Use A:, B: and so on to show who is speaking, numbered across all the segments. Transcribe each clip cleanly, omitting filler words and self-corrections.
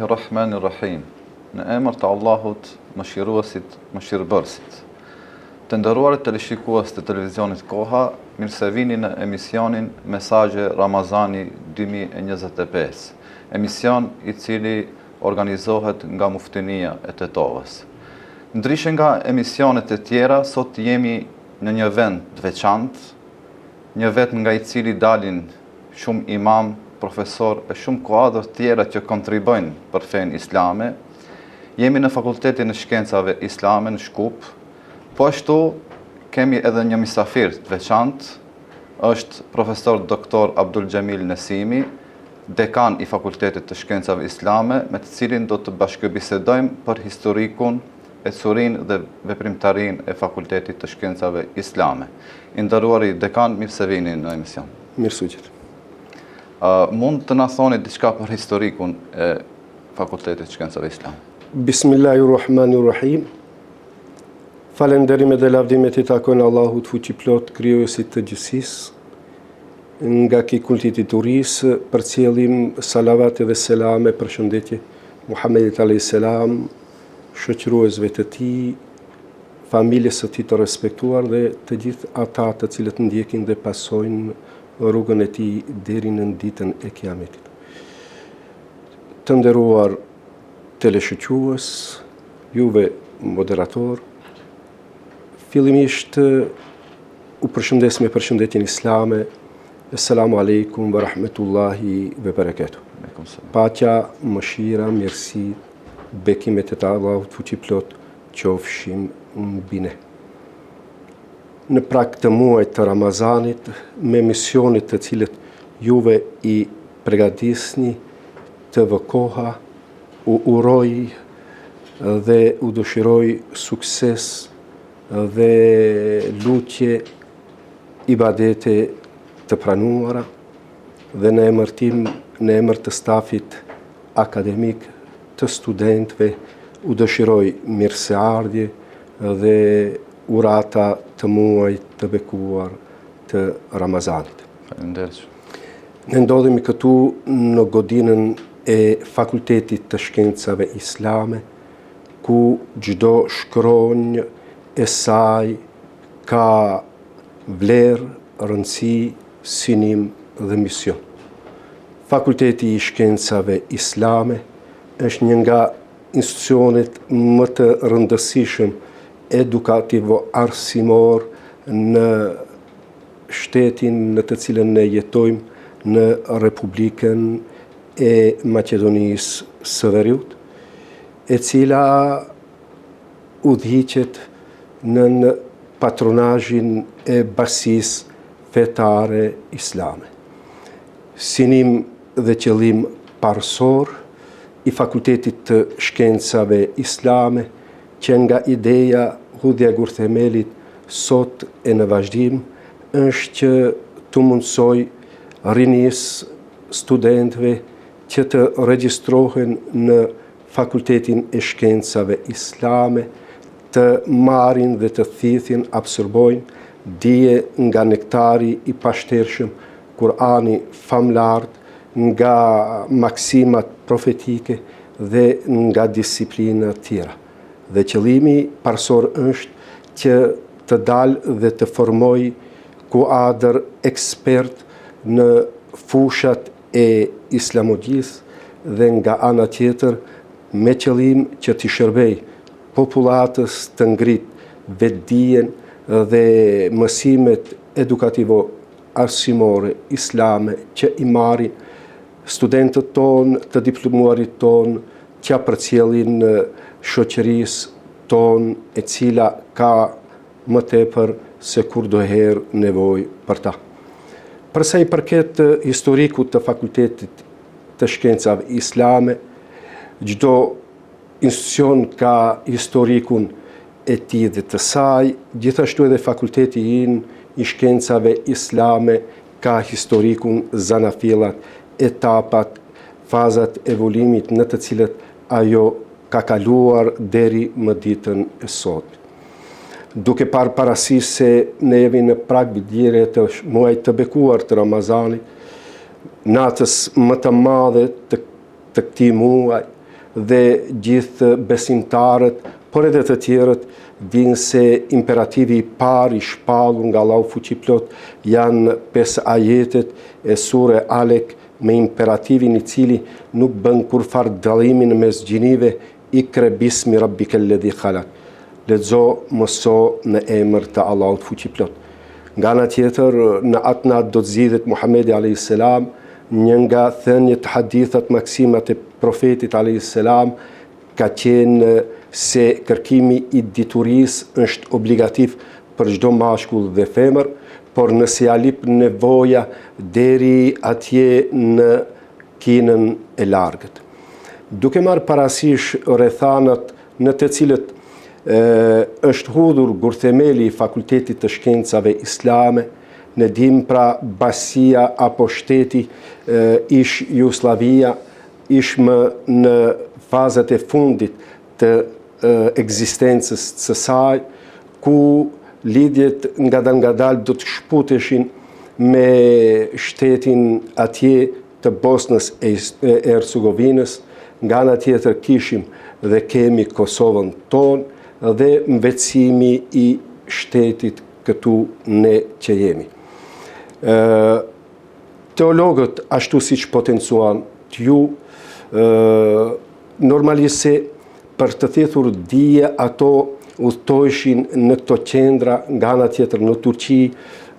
A: Bismillahirrahmanirrahim. Në emër të Allahut, mëshiruesit, mëshirëbërësit. Të nderuarit teleshikues të televizionit Koha, mirë se vini në emisionin Mesazhe Ramazani 2025, emision i cili organizohet nga Muftinia e Tetovës. Ndryshe nga emisionet e tjera, sot jemi në një vend të veçantë, një vend nga i cili dalin shumë imam, profesor e shumë kuadër tjera që kontribojnë për fenë islame. Jemi në Fakultetin e Shkencave Islame në Shkup, po ashtu kemi edhe një mysafir të veçantë, është profesor doktor Abdul Gjemil Nesimi, dekan i Fakultetit të Shkencave Islame, me të cilin do të bashkëbisedojmë për historikun, ecurinë dhe veprimtarinë e Fakultetit të Shkencave Islame. I nderuari dekan, mirë se vini në emision.
B: Mirësujtje.
A: Mund të na thoni diçka për historikun e Fakultetit të Shkencave Islame?
B: Bismillahirrahmanirrahim. Falënderimet dhe lavdimet i takojnë Allahut fuqiplot, krijuesit të gjithësisë. Nga ki kultit i turisë, përcjellim salavat dhe selame, përshëndetje Muhammedit alayhis salam, shoqëruesve të tij, familjes së tij të respektuar dhe të gjithë ata të cilët ndjekin dhe pasojnë rrugën e tij deri në ditën e Kiametit. Të nderuar teleshoqërues, juve moderator, fillimisht u përshëndes me përshëndetjen islame. Assalamu alaikum wa rahmetullahi wa barakatuh. Paqja, mëshira, mirësi, bekimet e Allahut fuqiplot qofshin mbi ne. Në prag të muajit të Ramazanit, me misionit të cilët juve i përgatisni të vëkoha, u uroj dhe u dëshiroj sukses dhe lutje ibadete të pranuara dhe në emër tim, në emër të stafit akademik, të studentëve, u dëshiroj mirëseardhje dhe urata të muajit të bekuar të Ramazanit.
A: Faleminderit.
B: Ne ndodhemi këtu në godinën e Fakultetit të Shkencave Islame, ku çdo shkronjë e saj ka vlerë, rëndësi, synim dhe mision. Fakulteti i Shkencave Islame është një nga institucionet më të rëndësishëm edukativo-arsimor në shtetin në të cilën ne jetojmë në Republikën e Maqedonisë së Veriut, e cila udhëhiqet në patronazhin e Bashkisë Fetare Islame. Synim dhe qëllim parësor i Fakultetit të Shkencave Islame, që nga ideja hudhja gurthemelit sot e në vazhdim, është që të mundsoj rinis studentëve që të regjistrohen në Fakultetin e Shkencave Islame, të marrin dhe të thithin, absorbojnë dije nga nektari i pashtershëm, Kurani famlart, nga maksimat profetike dhe nga disiplina tjera. Dhe qëllimi parësor është që të dalë dhe të formoj kuadër ekspert në fushat e islamologjisë dhe nga ana tjetër me qëllim që të shërbej populatës të ngrit vetdijen dhe mësimet edukativo-arsimore islame që i marrin studentët tonë, të diplomuarit tonë, që përcjellin në shoqërisë tonë, e cila ka më tepër se kurdoherë nevojë për ta. Përsa i përket historikut të Fakultetit të Shkencave Islame, çdo institucion ka historikun e tij dhe të saj, gjithashtu edhe Fakulteti i Shkencave Islame ka historikun, zanafillat, etapat, fazat e evolimit në të cilët ajo ka kaluar deri më ditën e sot. Duke parë parasysh se ne jemi në prag vidhjere të muajit të bekuar të Ramazanit, natës më të madhe të këtij muaji, dhe gjithë besimtarët, por edhe të tjerët, dinë se imperativi i parë i shpallur nga Allahu fuqiplot janë 5 ajetet e sure Alek, me imperativin i cili nuk bën kurfar dallimin mes gjinive, ikre bismi rabbikal ladhi khalaq. Lexo, mëso në emër të Allahut fuqiplot. Nga ana tjetër, në atë natë do të zgjidhet Muhamedi alayhis salam, një nga thënjet hadithat maksimat e profetit alayhis salam ka qenë se kërkimi i diturisë është obligativ për çdo mashkull dhe femër, por nëse ja lip nevoja deri atje në kinën e largët. Duke marrë parasysh rrethanat në të cilët është hudhur gurthemeli i Fakultetit të Shkencave Islame, ne dim pra Basia apo shteti ish Jugoslavia ish më në fazat e fundit të ekzistencës së saj, ku lidhjet ngadalë do të shputeshin me shtetin atje të Bosnës e Hercegovinës, nga ana tjetër kishim dhe kemi Kosovën tonë dhe mbetësimi i shtetit këtu ne që jemi. Teologët, ashtu siç potencuan t'ju, normalisht se për të thithur dije ato udhtojshin në këto qendra, nga ana tjetër në Turqi,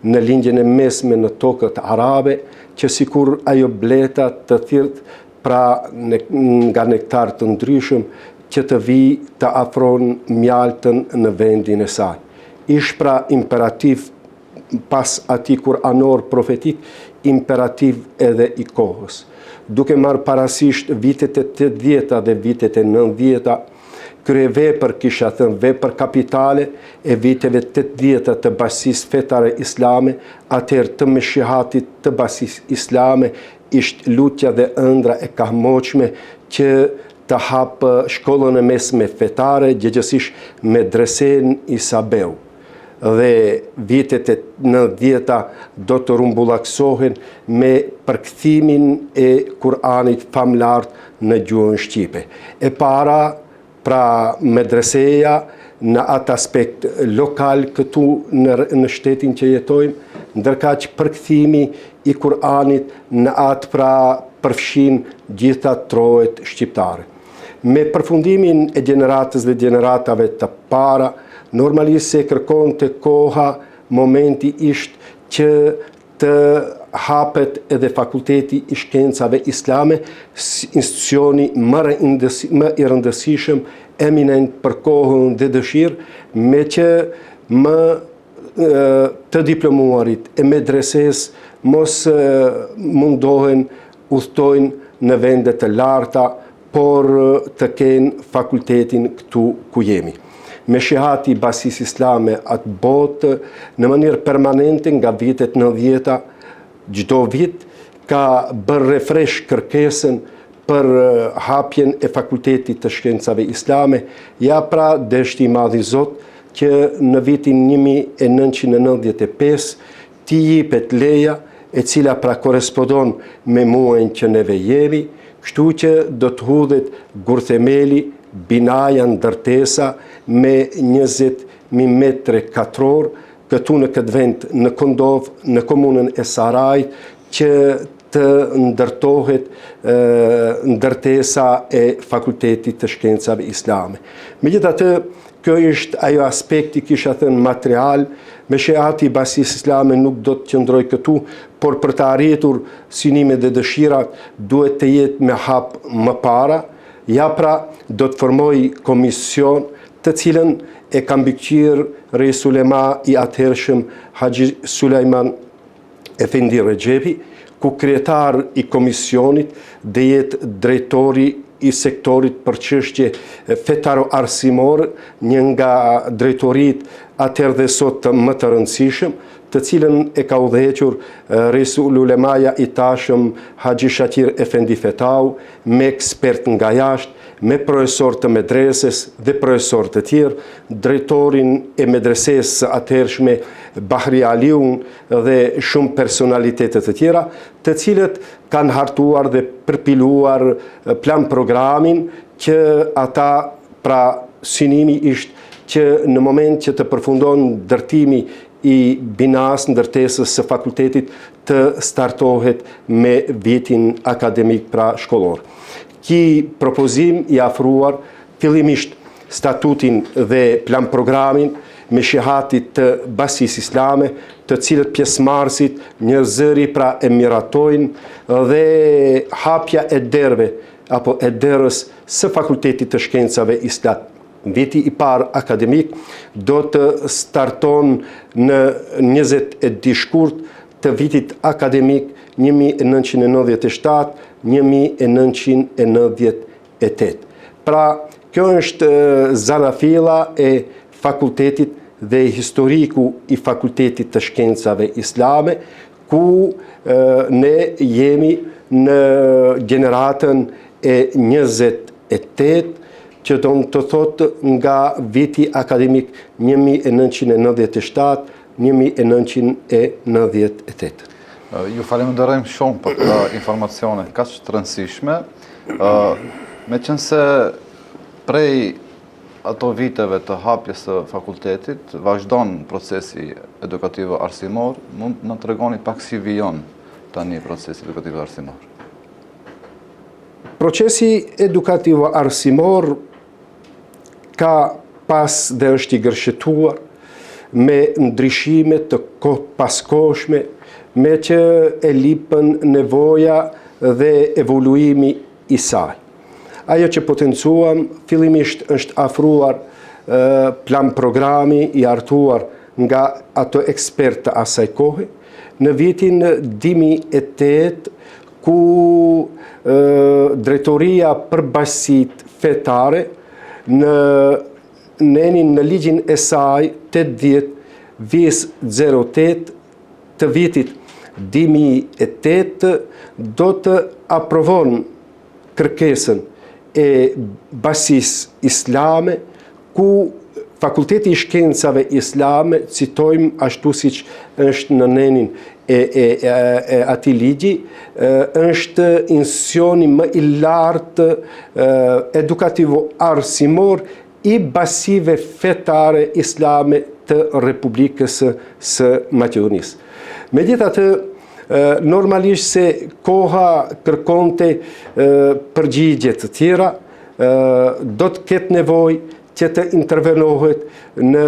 B: në lindjen e mesme në tokët arabe, që sikur ajo bleta të thirrët pra nga nektar të ndryshëm që të vi të afron mjaltën në vendin e saj. Ish pra imperativ pas atij kuranor profetik, imperativ edhe i kohës. Duke marrë parasysh vitet e 80 dhe vitet e 90, kryevepër kisha thënë vepër kapitale e viteve 80 të Bashkisë Fetare Islame, atëherë të meshihatit të Bashkisë Islame, ishte lutja dhe ëndra e kahmoqme që të hapë shkollën e mesme fetare, gjithësisht medresen Isabeu. Dhe vitet e 90 do të rumbullaksohen me përkthimin e Kur'anit famlart në gjuhën shqipe. E para, pra medreseja në atë aspekt lokal këtu në shtetin që jetojmë, ndërkaq përkthimi i Kur'anit në atë pra përfshin gjitha trojet shqiptare. Me përfundimin e gjeneratës dhe gjeneratave të para, normalisht se kërkon të koha, momenti ishte që të hapet edhe Fakulteti i Shkencave Islame, institucioni më i rëndësishëm, eminent për kohën dhe dëshirë, me që më të diplomuarit e medreses mos mundohen udhtojnë në vendet të larta, por të kenë fakultetin këtu ku jemi. Me shihati Bashkisë Islame atë botë në mënyrë permanente nga vitet 90, çdo vit ka bërë refresh kërkesën për hapjen e Fakultetit të Shkencave Islame, ja pra deshti i madh i Zot që në vitin 1995 t'i jepet leja e cila pra korespondon me muajin që neve jemi, kështu që do të hudhet gurthemeli, binaja ndërtesa me 20.000 metre katror, këtu në këtë vend në Kondov, në komunën e Sarajit, që të ndërtohet ndërtesa e Fakultetit të Shkencave Islame. Megjithatë, kjo është ajo aspekti, kisha thënë, material, me shehati i Bashkisë Islame nuk do të qëndroj këtu, por për të arritur synimet dhe dëshirat duhet të jetë me hap më para. Ja pra do të formoj komision të cilën e ka mbikëqyrë Reis Ulema i atëhershëm Haxhi Sulejman Efendi Rexhepi, ku kryetar i komisionit dhe jetë drejtori i sektorit për çështje fetaro-arsimore, një nga drejtorit atëherë dhe sot më të rëndësishëm, të cilën e ka udhëhequr Reisul Ulemaja i tashëm Haxhi Shakir Efendi Fetau, me ekspert nga jashtë, me profesor të medreses dhe profesor të tjerë, drejtorin e medreses së atëhershme Bahri Aliun dhe shumë personalitetet të tjera, të cilët kanë hartuar dhe përpiluar plan programin që ata, pra synimi ishte që në moment që të përfundon ndërtimi i binas ndërtesës së fakultetit të startohet me vitin akademik pra shkollor. Ki propozim i afruar fillimisht statutin dhe plan programin me shihatit të basis islame, të cilët pjesëmarrësit njerëzëri pra e miratojnë dhe hapja e derve apo e derës së fakultetit të shkencave islam. Viti i parë akademik do të starton në 22 shkurt të vitit akademik 1997-1998. Pra, kjo është zanafila e fakultetit dhe historiku i fakultetit të shkencave islame, ku ne jemi në generatën e 28, që do të thotë nga viti akademik 1997-1998.
A: Ju falenderojmë shumë për këto informacione kaq të rëndësishme. Meqense prej ato viteve të hapjes së fakultetit vazhdon procesi edukativ arsimor, mund të na tregoni pak si vijon tani procesi edukativ arsimor?
B: Procesi edukativ arsimor ka pas dhe është i gërshetuar me ndryshime të paskoshme, me që e lipën nevoja dhe evoluimi i saj. Ajo që potencuam, fillimisht është afruar plan programi i hartuar nga ato ekspert të asaj kohe, në vitin 2008, ku drejtoria për bashkësitë fetare në ligjin e saj 80/08 të vitit 2008 do të aprovon kërkesën e bashkisë islame, ku Fakulteti i Shkencave Islame, citojmë ashtu siç është në nenin e atij ligji, është institucioni më i lartë edukativo arsimor i basive fetare islame të Republikës së Maqedonisë. Megjithatë, normalisht se koha kërkonte përgjigje të tjera, do të ketë nevojë që të intervenohet në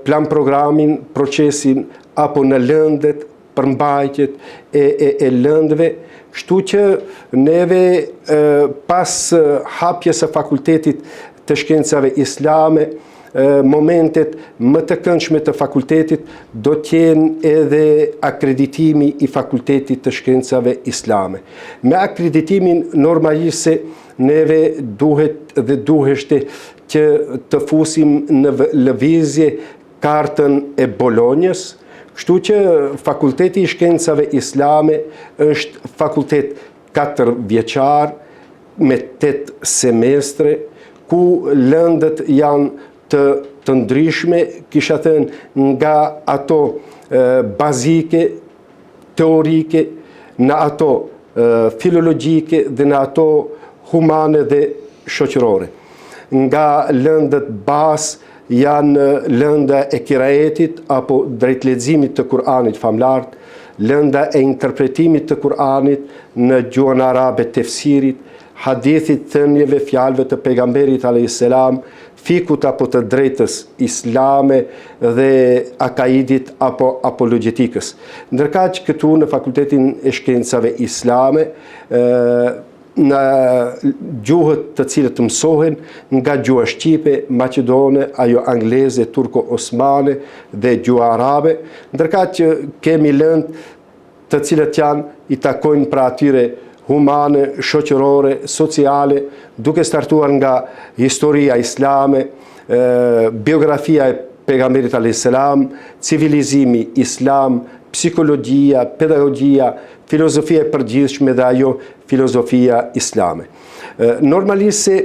B: plan programin, procesin apo në lëndet, përmbajtjet e lëndëve, kështu që neve pas hapjes së fakultetit të shkencave islame, momentet më të këndshme të fakultetit do t'jenë edhe akreditimi i fakultetit të shkencave islame. Me akreditimin normalisht se neve duhet dhe duheshte që të fusim në lëvizje kartën e Bolonjës, kështu që Fakulteti i Shkencave Islame është fakultet 4 vjeçar me 8 semestre, ku lëndët janë të ndryshme, kisha thënë nga ato bazike, teorike, në ato filologjike dhe në ato humane dhe shoqërore. Nga lëndët bas janë lënda e kiraetit apo drejt leximit të Kur'anit famlart, lënda e interpretimit të Kur'anit në gjuhën arabe tefsirit, hadithit, thënieve, fjalëve të pejgamberit a.s., fikut apo të drejtës islame dhe akaidit apo apologetikës. Ndërkaq këtu në Fakultetin e Shkencave Islame, në gjuhët të cilët të mësohen nga gjuha shqipe, maqedone, ajo angleze, turko-osmane dhe gjuha arabe, ndërkaq që kemi lëndë të cilët janë i takojnë pra atyre humane, shoqërore, sociale, duke startuar nga historia islame, biografia e pejgamberit a.s., civilizimi islam, psikologjia, pedagogjia, filozofia e përgjithshme dhe ajo filozofia islame. Normalisht se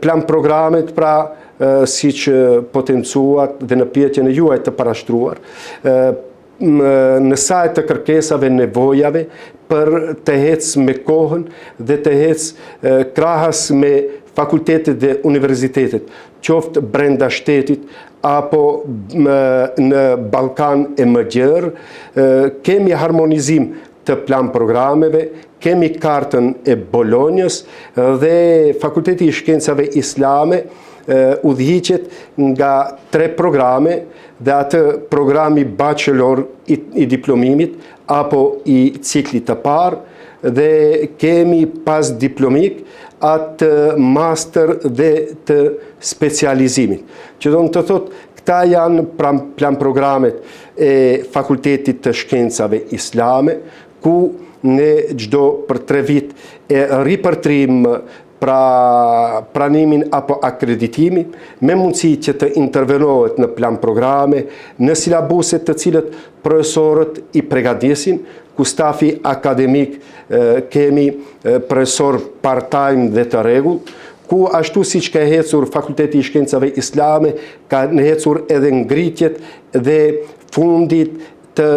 B: plan programet, pra si që potencuat dhe në pyetjen e juaj të parashtruar, në sajt të kërkesave, nevojave për të ecë me kohën dhe të ecë krahas me fakultetet dhe universitetet, qoftë brenda shtetit apo në Ballkan e më gjerë. Kemi harmonizim të plan programeve, kemi kartën e Bolonjës dhe Fakulteti i Shkencave Islame udhëhiqet nga 3 programe dhe atë programi bachelor i diplomimit apo i ciklit të parë dhe kemi pas diplomik atë master dhe të specializimit. Që do të thotë, këta janë plan programet e Fakultetit të Shkencave Islame, ku ne çdo për 3 vit e ripërtrim pra pranimin apo akreditimin, me mundësi që të intervenohet në plan programe, në silabuset të cilët profesorët i përgatisin, ku stafi akademik kemi profesor part-time dhe të rregull, ku ashtu si që ka hecur Fakulteti i Shkencave Islame, ka hecur edhe ngritjet dhe fundit të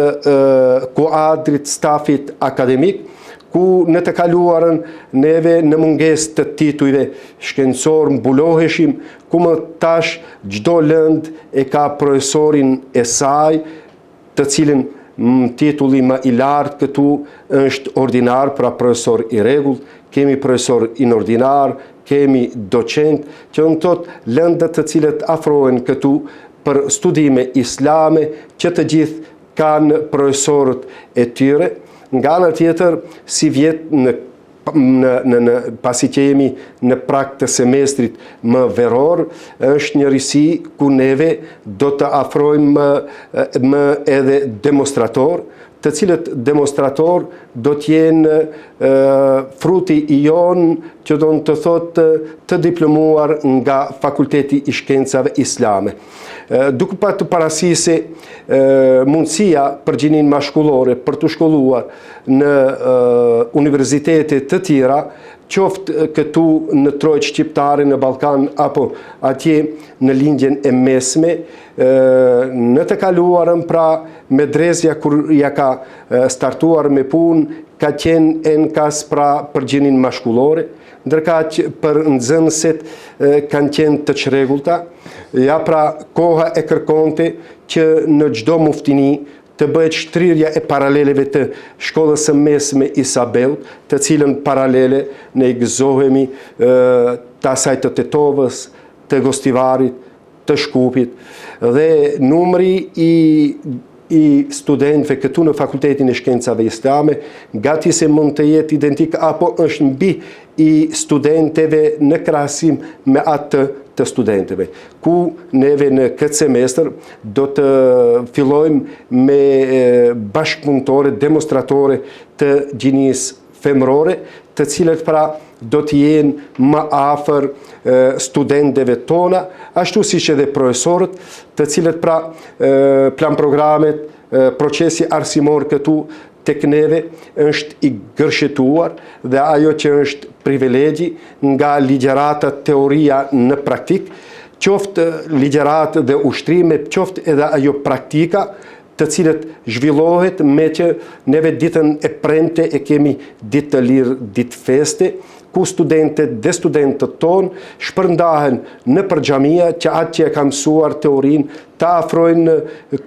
B: kuadrit stafit akademik, ku në të kaluarën neve në munges të titujve shkencor mbuloheshim, ku më tash gjdo lënd e ka profesorin e saj, të cilin titulli më i lartë këtu është ordinar, pra profesor i rregull, kemi profesor inordinar, kemi docent, që në thotë lëndët të cilët afrohen këtu për studime islame, që të gjithë kanë profesorët e tyre. Nga ana tjetër, si vjet pasi që jemi në prag të semestrit më veror, është një risi ku neve do të afrojmë më edhe demonstrator, të cilët demonstrator do t'jenë fruti i jonë, që do të thotë të diplomuar nga Fakulteti i Shkencave Islame. Duke pa të parasise mundësia për gjinin mashkullore për të shkolluar në universitetet të tjera, qoftë këtu në trojtë shqiptare, në Ballkan, apo atje në lindjen e mesme, në të kaluarën, pra medrezja kur ja ka startuar me punë, ka qenë enkas pra për gjinin mashkullore, ndërka që për nxënësit kanë qenë të çrregullta. Ja, pra koha e kërkonte që në çdo muftini të bëhet shtrirja e paraleleve të shkollës së mesme Isabeut, të cilën paralele ne i gëzohemi të asaj të Tetovës, të Gostivarit, të Shkupit, dhe numri i studentëve këtu në Fakultetin e Shkencave Islame gati se mund të jetë identik apo është mbi i studentëve në krahasim me atë të studentëve, ku neve në këtë semestër do të fillojmë me bashkëpunëtore, demonstratore të gjinisë femërore, të cilët pra do të jenë më afër studentëve tona, ashtu si që edhe profesorët, të cilët pra plan programet, procesi arsimor këtu tek neve është i gërshetuar dhe ajo që është privilegji nga ligjërata teoria në praktik, qoftë ligjëratë dhe ushtrime, qoftë edhe ajo praktika, të cilët zhvillohet me që neve ditën e premte e kemi ditë të lirë, ditë feste, ku studentët dhe studentët tonë shpërndahen në përxhamia që atë që e ka mësuar teorinë ta afrojnë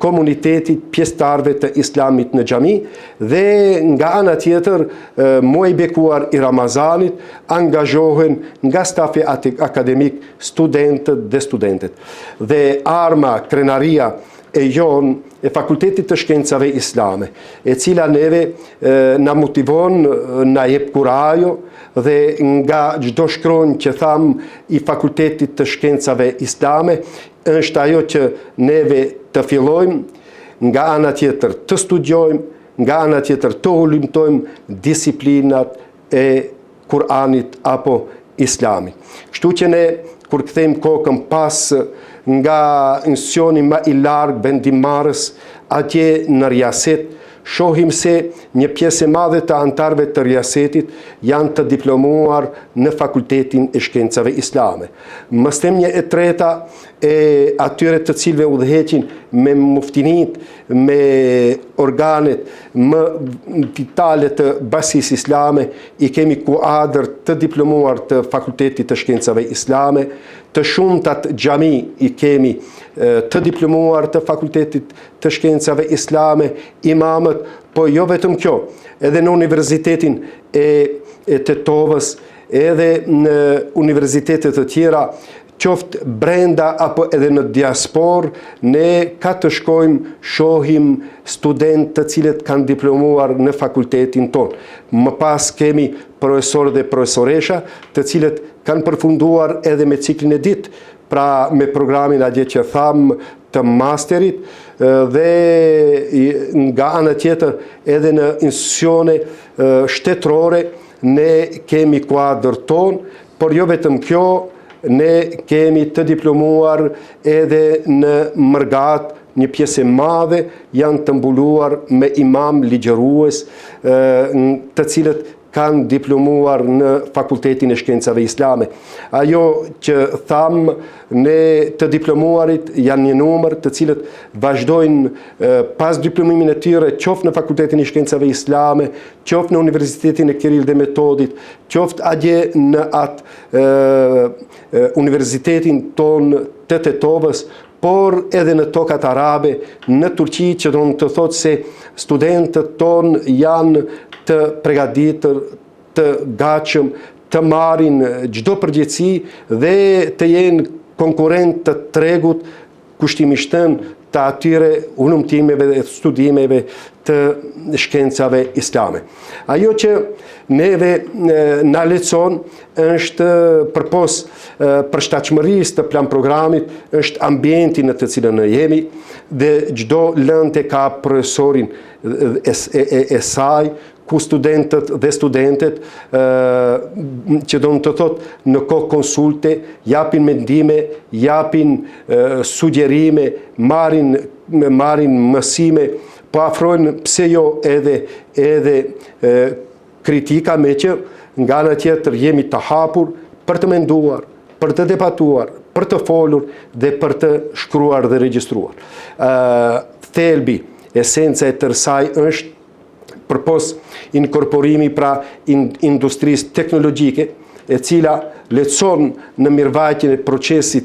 B: komunitetit pjesëtarëve të islamit në xhami dhe nga ana tjetër muaj bekuar i Ramazanit angazhohen nga stafi akademik studentët dhe studentet. Dhe arma, krenaria e jonë e Fakultetit të Shkencave Islame, e cila neve na motivon, na jep kurajo, dhe nga çdo shkronjë që tham i Fakultetit të Shkencave Islame, është ajo që neve të fillojmë, nga ana tjetër të studiojmë, nga ana tjetër të hulumtojmë disiplinat e Kur'anit apo Islamit. Kështu që ne, kur kthejmë kokën pas nga institucioni më i larg vendimarrës atje në Riaset, shohim se një pjesë e madhe të antarëve të Riasetit janë të diplomuar në Fakultetin e Shkencave Islame. Mëstemja e treta e atyre të cilëve udhëheqin me muftinit, me organet më vitale të Basisë Islame, i kemi kuadër të diplomuar të Fakultetit të Shkencave Islame, të shumtat xhami i kemi të diplomuar të Fakultetit të Shkencave Islame, imamët, po jo vetëm kjo, edhe në Universitetin e Tetovës, edhe në universitetet të tjera, qoftë brenda apo edhe në diaspor, ne ka të shkojmë, shohim studentë të cilët kanë diplomuar në fakultetin tonë. Më pas kemi profesorë dhe profesoresha të cilët kanë përfunduar edhe me ciklin e ditë, pra me programin atje që thamë të masterit, dhe nga ana tjetër edhe në institucione shtetërore ne kemi kuadër tonë, por jo vetëm kjo, ne kemi të diplomuar edhe në Mërgat, një pjesë e madhe janë të mbuluar me imam ligjërues, të cilët kanë diplomuar në Fakultetin e Shkencave Islame. Ajo që thamë, ne të diplomuarit janë një numër të cilët vazhdojnë pas diplomimin e tyre, qoftë në Fakultetin e Shkencave Islame, qoftë në Universitetin e Kiril dhe Metodit, qoftë atje në atë universitetin tonë të Tetovës, por edhe në tokat arabe, në Turqi, që do të thotë se studentët tonë janë të përgatitur, të gatshëm, të marrin çdo përgjegjësi dhe të jenë konkurrent të tregut kushtimisht të atyre unumtimeve dhe studimeve të shkencave islame. Ajo që neve na leçon është përpos përshtatshmërisë të plan programit, është ambienti në të cilën ne jemi, dhe çdo lëndë ka profesorin e saj, ku studentët dhe studentet që do të thotë në kohë konsulte japin mendime, japin sugjerime, marrin mësime, po afrojnë pse jo edhe kritika, me që nga ana tjetër jemi të hapur për të menduar, për të debatuar, për të folur dhe për të shkruar dhe regjistruar. Thelbi, esenca e tërë saj është përpos inkorporimi pra industrisë teknologjike, e cila leçon në mirëvajtjen e procesit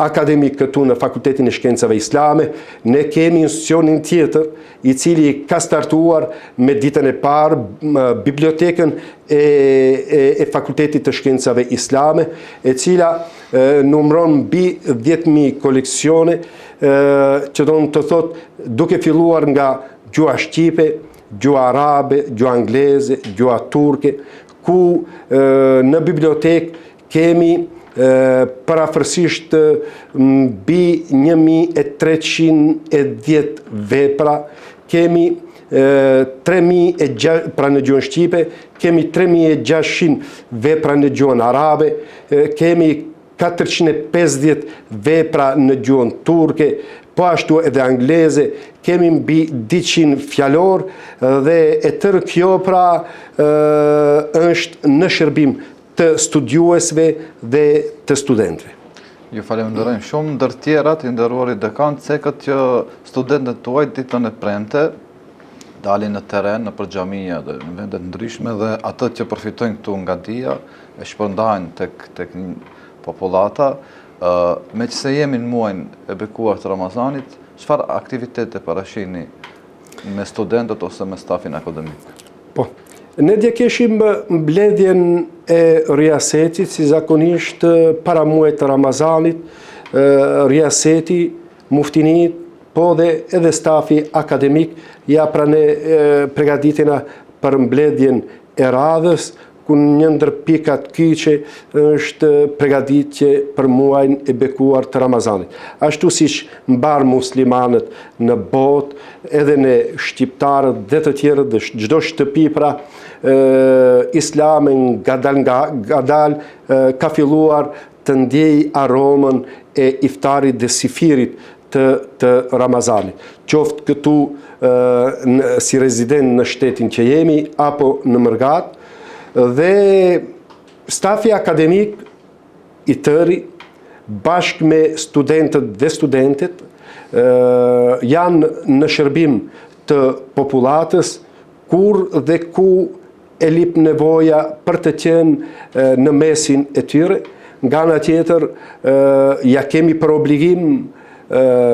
B: akademik këtu në Fakultetin e Shkencave Islame. Ne kemi institucionin tjetër i cili ka startuar me ditën e parë bibliotekën e Fakultetit të Shkencave Islame, e cila numëron mbi 10.000 koleksione, që do të thotë duke filluar nga gjuha shqipe, gjuha arabe, gjuha angleze, gjuha turke, ku në bibliotek kemi parafërsisht mbi 1310 vepra, kemi 3.600 pra në gjuhën shqipe, kemi 3.600 vepra në gjuhën arabe, kemi 450 vepra në gjuhën turke, po ashtu edhe angleze, kemi mbi 200 fjalor, dhe e tërë kjo pra është në shërbim të studiuesve dhe të studentëve.
A: Ju falenderojmë shumë, ndër tjerat, i nderuari dekan, cekët që studentët tuaj ditën e premte dalin në teren, në xhamia dhe në vendet ndryshme, dhe ato që përfitojnë këtu nga dia e shpërndajnë tek popullata. Me që se jemi në muajin e bekuar të Ramazanit, çfarë aktivitete parashihni me studentët ose me stafin akademik?
B: Po, ne dje keshim mbledhjen e Riasetit, si zakonisht para muajit të Ramazanit, Riaseti, muftinit, po dhe edhe stafi akademik, ja pra ne përgatitena për mbledhjen e radhës, ku një ndër pikat kyçe është përgatitje për muajin e bekuar të Ramazanit. Ashtu siç mbar muslimanët në botë, edhe ne shqiptarët dhe të tjerët dhe çdo shtëpi pra islame ngadal ka filluar të ndjej aromën e iftarit dhe sifirit të Ramazanit. Qoftë këtu si rezident në shtetin që jemi, apo në Mërgat, dhe stafi akademik i tëri, bashkë me studentët dhe studentet, janë në shërbim të populatës, kur dhe ku e lip nevoja për të qenë në mesin e tyre. Nga ana tjetër, ja kemi për obligim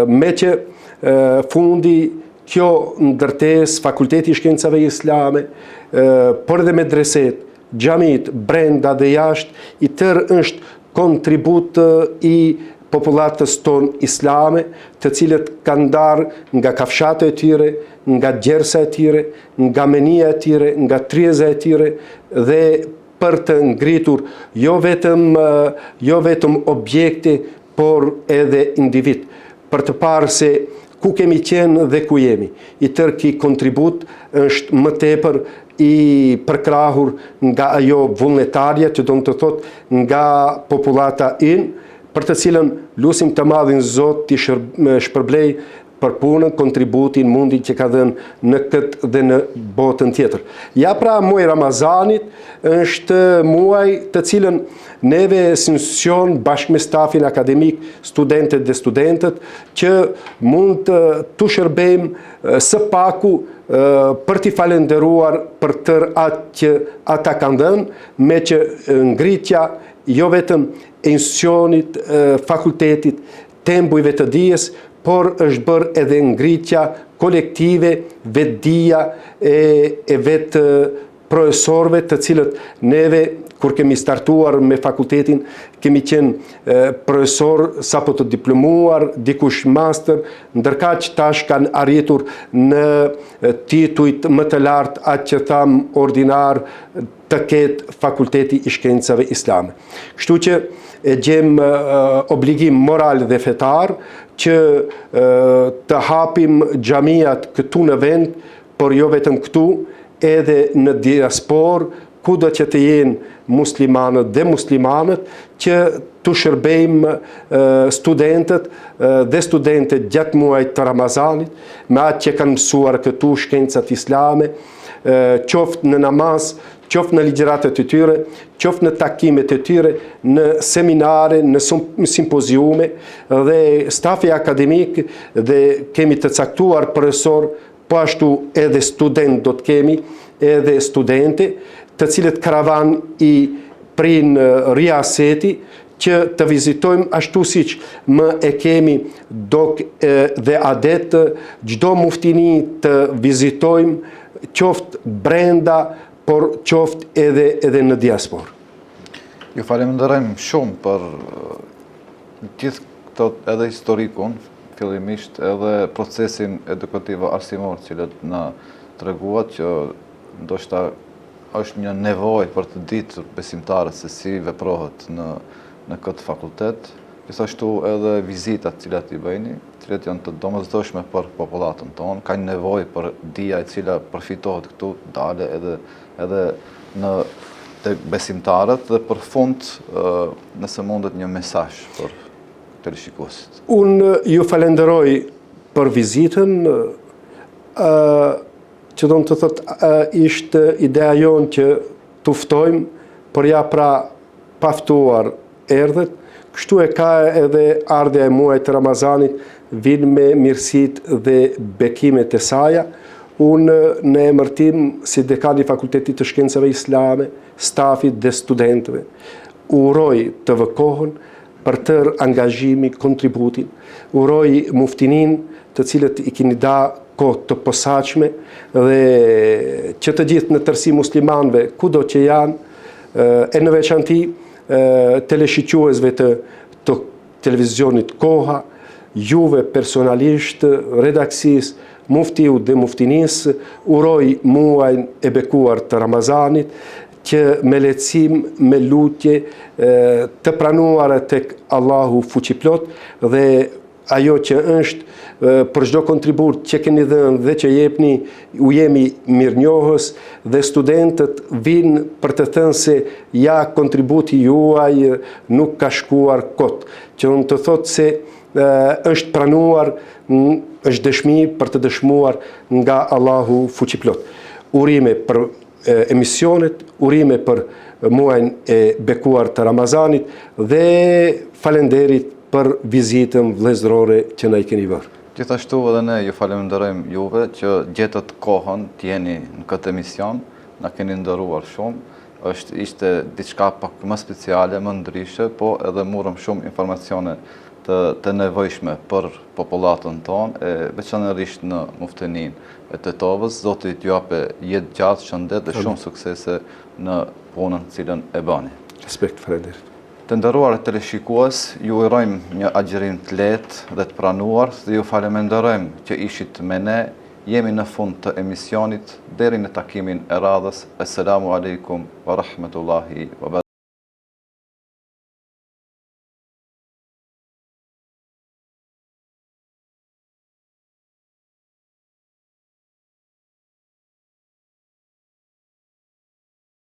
B: me që fundi kjo ndërtesë Fakulteti i Shkencave Islame, por edhe medreset, xhamit brenda dhe jashtë, i tërë është kontribut i populatës tonë islame, të cilët kanë ndarë nga kafshate e tyre, nga gjersa e tyre, nga menia e tyre, nga tryeza e tyre, dhe për të ngritur jo vetëm objekte, por edhe individ, për të parë se ku kemi qenë dhe ku jemi. I tërë ki kontribut është më tepër i përkrahur nga ajo vullnetarja, që do të thot nga populata in, për të cilën lusim të madhin Zot t'i shpërblej për punën, kontributin, mundin që ka dhënë në këtë dhe në botën tjetër. Ja pra muaj Ramazanit është muaj të cilën neve si institucion bashkë me stafin akademik, studentet dhe studentët, që mund të shërbejmë së paku për t'i falenderuar për tërë atë që ata kanë dhënë, me që ngritja jo vetëm e institucionit, fakultetit, tembujve të dijes, por është bërë edhe ngritja kolektive, vetdia e vetë profesorëve, të cilët neve, kur kemi startuar me fakultetin, kemi qenë profesor sapo të diplomuar, dikush master, ndërkaq tash kanë arritur në titujt më të lartë atë që tham ordinar të ketë Fakulteti i Shkencave Islame. Kështu që e gjem obligim moral dhe fetar që të hapim xhamiat këtu në vend, por jo vetëm këtu, edhe në diaspor, kudo që të jenë muslimanët dhe muslimanët, që të shërbejmë studentët dhe studentet gjatë muajit të Ramazanit, me atë që kanë mësuar këtu shkencat islame, qoftë në namaz, qoftë në ligjëratet e tyre, qoftë në takimet e tyre, në seminare, në simpoziume, dhe stafi akademik dhe kemi të caktuar profesor, po ashtu edhe student do të kemi, edhe studente, të cilët karavan i prin riaseti, që të vizitojmë ashtu siç më e kemi dok dhe adet, çdo muftini të vizitojmë, qoftë brenda, por qoftë edhe në diaspor.
A: Ju falenderojmë shumë për gjithë këto edhe historikun, fillimisht edhe procesin edukativ arsimor, cilët na treguat që ndoshta është një nevojë për të ditur besimtarët se si veprohet në këtë fakultet, gjithashtu edhe vizitat cilat i bëjni, cilat janë të domosdoshme për popullatën tonë, kanë nevojë për dija e cila përfitohet këtu, dale edhe në të besimtarët, dhe për fund, nëse mundet një mesazh për teleshikuesit.
B: Unë ju falenderoj për vizitën, që do të thotë ishte ideja jonë që të ftojmë, por ja pra paftuar erdhet, kështu e ka edhe ardhja e muajit të Ramazanit, vinë me mirësitë dhe bekimet e saja. Unë në emër tim, si dekani i Fakultetit të Shkencave Islame, stafit dhe studentëve, uroj të vëkohën për tërë angazhimi, kontributin, uroj muftinin të cilët i keni da kohë të posaçme, dhe që të gjithë në tërësi muslimanëve, kudo që janë, e në veçanti teleshikuesve të televizionit Koha, juve personalisht, redaksis, muftiu dhe muftinis, uroj muajin e bekuar të Ramazanit, që me lehtësim, me lutje, të pranuara tek Allahu fuqiplot, dhe ajo që është për çdo kontribut që keni dhënë dhe që jepni, u jemi mirënjohës dhe studentët vinë për të thënë se ja kontributi juaj nuk ka shkuar kot. Që unë të thotë se është pranuar, është dëshmi për të dëshmuar nga Allahu fuqiplot. Urime për emisionet, urime për muajin e bekuar të Ramazanit dhe falenderit për vizitën vëllezërore që na i keni bërë.
A: Gjithashtu edhe ne ju falenderojmë juve që gjetët kohën të jeni në këtë emision, na keni nderuar shumë. Ishte diçka pak më speciale, më ndryshe, po edhe morëm shumë informacione të nevojshme për popullatën tonë, veçanërisht në mufteninë e Tetovës. Zoti t'ju japë jetë gjatë, shëndet dhe shumë suksese në punën cilën e bani.
B: Respekt, falenderit.
A: Të nderuar teleshikues, ju urojmë një agjerim të lehtë dhe të pranuar dhe ju falenderojmë që ishit me ne. Jemi në fund të emisionit, deri në takimin e radhës. Assalamu alaikum wa rahmetullahi wa barakatuh.